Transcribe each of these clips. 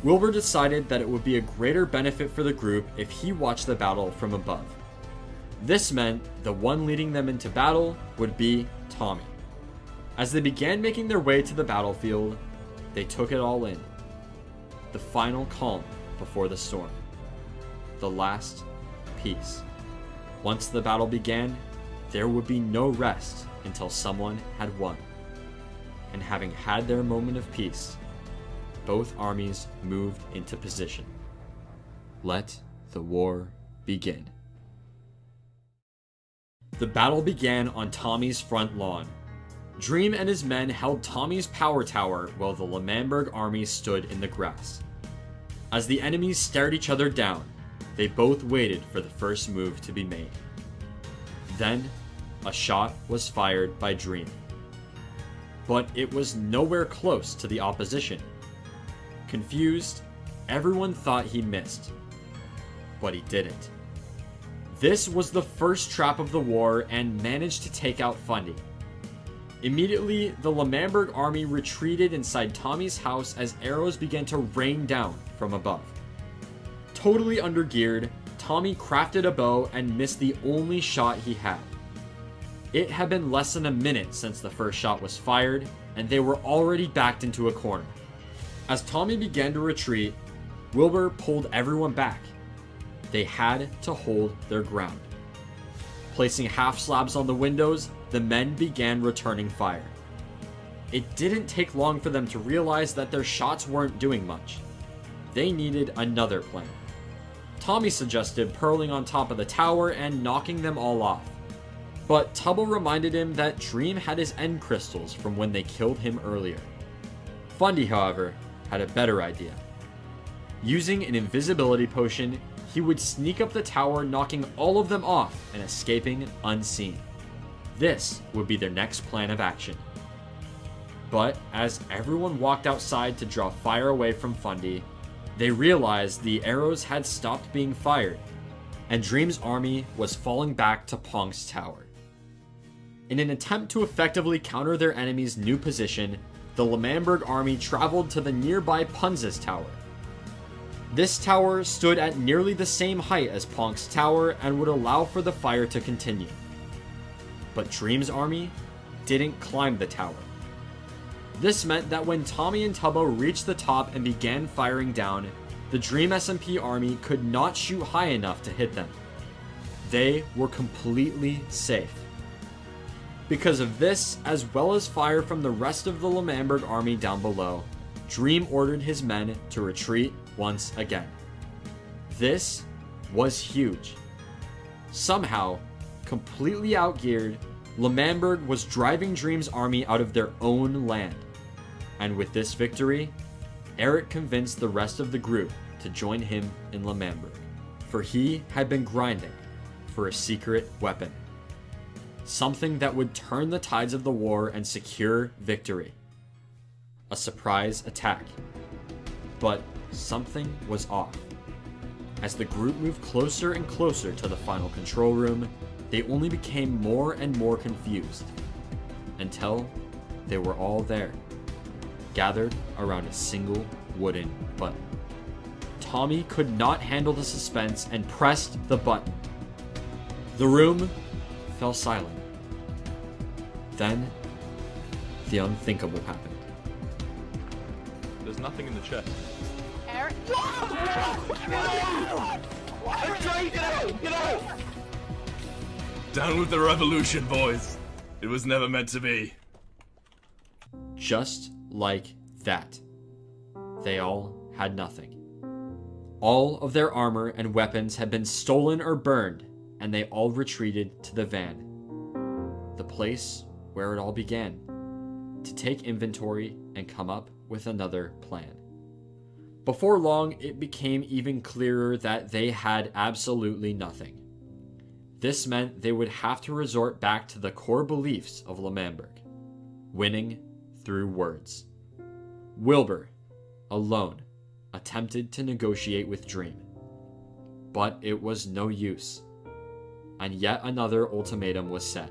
Wilbur decided that it would be a greater benefit for the group if he watched the battle from above. This meant the one leading them into battle would be Tommy. As they began making their way to the battlefield, they took it all in. The final calm before the storm. The last peace. Once the battle began, there would be no rest until someone had won. And having had their moment of peace, both armies moved into position. Let the war begin. The battle began on Tommy's front lawn. Dream and his men held Tommy's power tower while the L'Manberg army stood in the grass. As the enemies stared each other down, they both waited for the first move to be made. Then, a shot was fired by Dream. But it was nowhere close to the opposition. Confused, everyone thought he missed. But he didn't. This was the first trap of the war and managed to take out Fundy. Immediately, the L'Manberg army retreated inside Tommy's house as arrows began to rain down from above. Totally undergeared, Tommy crafted a bow and missed the only shot he had. It had been less than a minute since the first shot was fired, and they were already backed into a corner. As Tommy began to retreat, Wilbur pulled everyone back. They had to hold their ground. Placing half slabs on the windows, the men began returning fire. It didn't take long for them to realize that their shots weren't doing much. They needed another plan. Tommy suggested purling on top of the tower and knocking them all off. But Tubble reminded him that Dream had his end crystals from when they killed him earlier. Fundy, however, had a better idea. Using an invisibility potion, he would sneak up the tower, knocking all of them off and escaping unseen. This would be their next plan of action. But as everyone walked outside to draw fire away from Fundy, they realized the arrows had stopped being fired, and Dream's army was falling back to Ponk's tower. In an attempt to effectively counter their enemy's new position, the L'Manberg army traveled to the nearby Punza's tower. This tower stood at nearly the same height as Ponk's tower and would allow for the fire to continue. But Dream's army didn't climb the tower. This meant that when Tommy and Tubbo reached the top and began firing down, the Dream SMP army could not shoot high enough to hit them. They were completely safe. Because of this, as well as fire from the rest of the L'Manberg army down below, Dream ordered his men to retreat once again. This was huge. Somehow, completely outgeared, L'Manberg was driving Dream's army out of their own land. And with this victory, Eric convinced the rest of the group to join him in L'Manberg, for he had been grinding for a secret weapon. Something that would turn the tides of the war and secure victory. A surprise attack. But something was off. As the group moved closer and closer to the final control room, they only became more and more confused. Until they were all there, gathered around a single wooden button. Tommy could not handle the suspense and pressed the button. The room fell silent. Then, the unthinkable happened. There's nothing in the chest. Eric? Get out! Down with the revolution, boys. It was never meant to be. Just like that. They all had nothing. All of their armor and weapons had been stolen or burned, and they all retreated to the van. The place where it all began, to take inventory and come up with another plan. Before long, it became even clearer that they had absolutely nothing. This meant they would have to resort back to the core beliefs of L'Manberg, winning through words. Wilbur, alone, attempted to negotiate with Dream, but it was no use, and yet another ultimatum was set.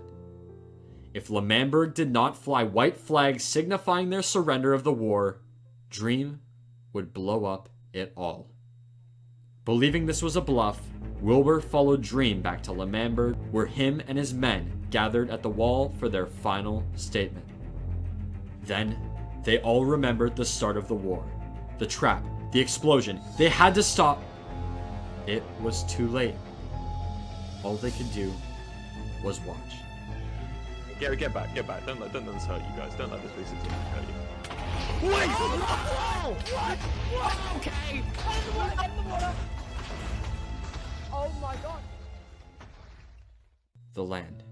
If L'Manberg did not fly white flags signifying their surrender of the war, Dream would blow up it all. Believing this was a bluff, Wilbur followed Dream back to L'Manberg, where him and his men gathered at the wall for their final statement. Then, they all remembered the start of the war. The trap, the explosion. They had to stop. It was too late. All they could do was watch. Get back. Don't let this hurt you guys. Don't let this lucid team hurt you. Wait! Whoa! What? Whoa! Okay! Get in the water! Get in the water! Oh my god! The land,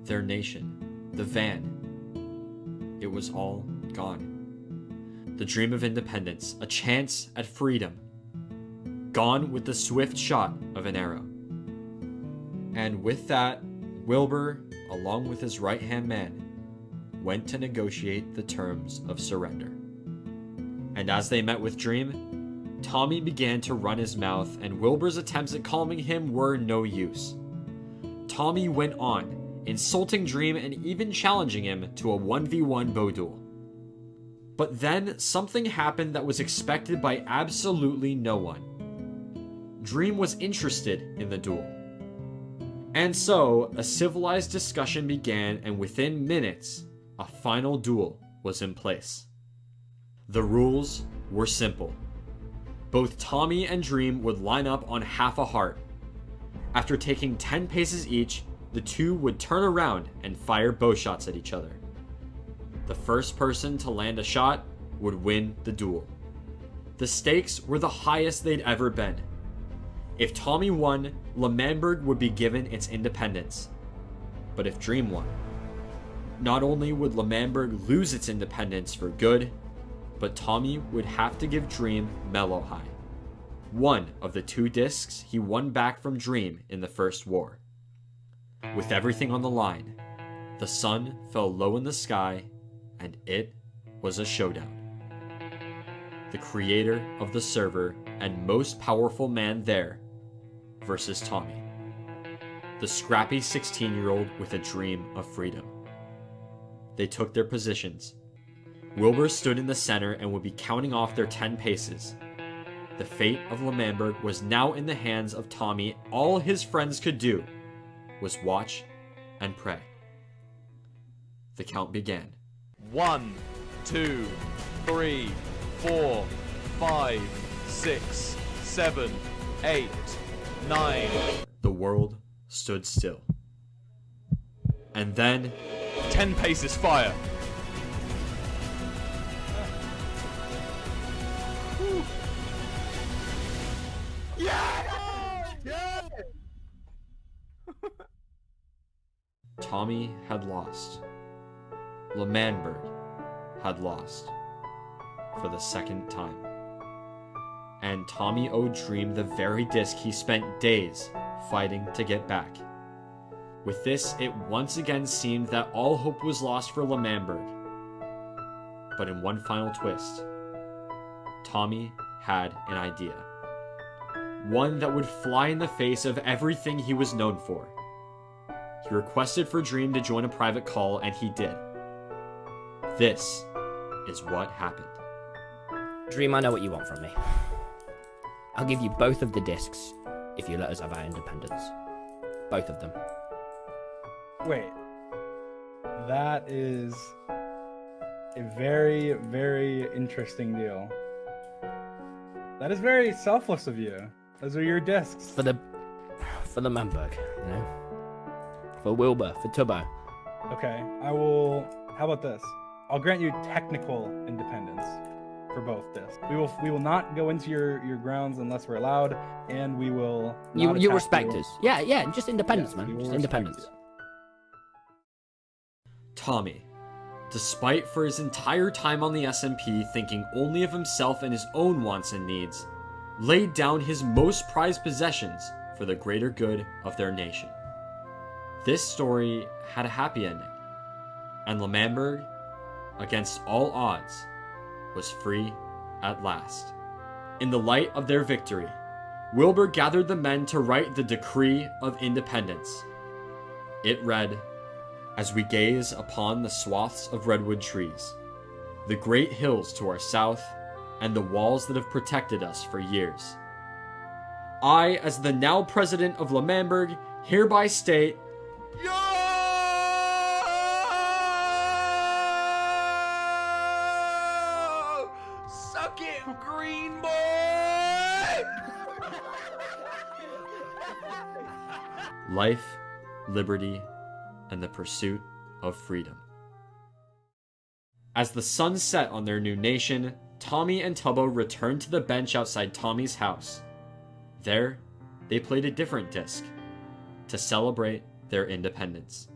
their nation, the van. It was all gone. The dream of independence, a chance at freedom. Gone with the swift shot of an arrow. And with that, Wilbur, along with his right-hand man, went to negotiate the terms of surrender. And as they met with Dream, Tommy began to run his mouth, and Wilbur's attempts at calming him were no use. Tommy went on, insulting Dream and even challenging him to a 1v1 bow duel. But then something happened that was expected by absolutely no one. Dream was interested in the duel. And so, a civilized discussion began, and within minutes, a final duel was in place. The rules were simple. Both Tommy and Dream would line up on half a heart. After taking 10 paces each, the two would turn around and fire bow shots at each other. The first person to land a shot would win the duel. The stakes were the highest they'd ever been. If Tommy won, L'Manberg would be given its independence. But if Dream won, not only would L'Manberg lose its independence for good, but Tommy would have to give Dream Mellowhigh, one of the 2 discs he won back from Dream in the First War. With everything on the line, the sun fell low in the sky, and it was a showdown. The creator of the server and most powerful man there versus Tommy, the scrappy 16-year-old with a dream of freedom. They took their positions. Wilbur stood in the center and would be counting off their 10 paces. The fate of L'Manberg was now in the hands of Tommy. All his friends could do was watch and pray. The count began. 1, 2, 3, 4, 5, 6, 7, 8, 9. The world stood still. And then 10 paces fire. Tommy had lost. L'Manberg had lost for the second time. And Tommy owed Dream the very disc he spent days fighting to get back. With this, it once again seemed that all hope was lost for L'Manberg. But in one final twist, Tommy had an idea. One that would fly in the face of everything he was known for. He requested for Dream to join a private call, and he did. This is what happened. Dream, I know what you want from me. I'll give you both of the discs if you let us have our independence. Both of them. Wait. That is a very, very interesting deal. That is very selfless of you. Those are your discs. For the Manberg, you know? For Wilbur, for Tubbo. Okay, I will... How about this? I'll grant you technical independence for both discs. We will not go into your grounds unless we're allowed, and we will... You respect us. Yeah, just independence, Yes, we man. will Just respect independence. you. Tommy, despite for his entire time on the SMP thinking only of himself and his own wants and needs, laid down his most prized possessions for the greater good of their nation. This story had a happy ending, and L'Manberg, against all odds, was free at last. In the light of their victory, Wilbur gathered the men to write the Decree of Independence. It read, "As we gaze upon the swaths of redwood trees, the great hills to our south, and the walls that have protected us for years. I, as the now president of L'Manberg, hereby state, Yo! Suck it, green boy! life, liberty, and the pursuit of freedom. As the sun set on their new nation, Tommy and Tubbo returned to the bench outside Tommy's house. There, they played a different disc to celebrate their independence.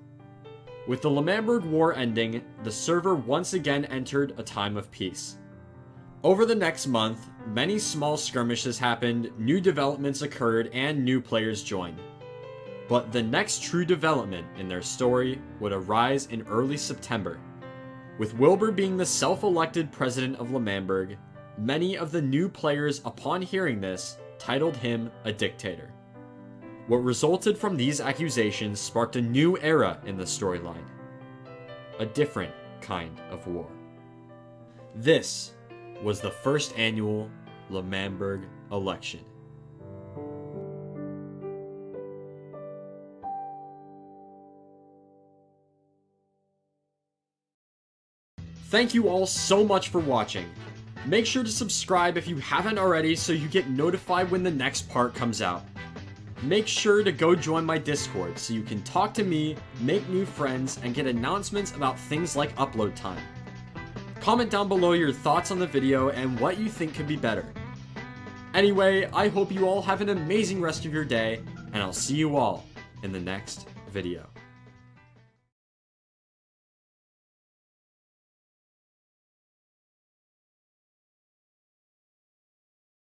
With the L'Manberg War ending, the server once again entered a time of peace. Over the next month, many small skirmishes happened, new developments occurred, and new players joined. But the next true development in their story would arise in early September. With Wilbur being the self-elected president of L'Manberg, many of the new players upon hearing this titled him a dictator. What resulted from these accusations sparked a new era in the storyline. A different kind of war. This was the first annual L'Manberg election. Thank you all so much for watching. Make sure to subscribe if you haven't already so you get notified when the next part comes out. Make sure to go join my Discord so you can talk to me, make new friends, and get announcements about things like upload time. Comment down below your thoughts on the video and what you think could be better. Anyway, I hope you all have an amazing rest of your day, and I'll see you all in the next video.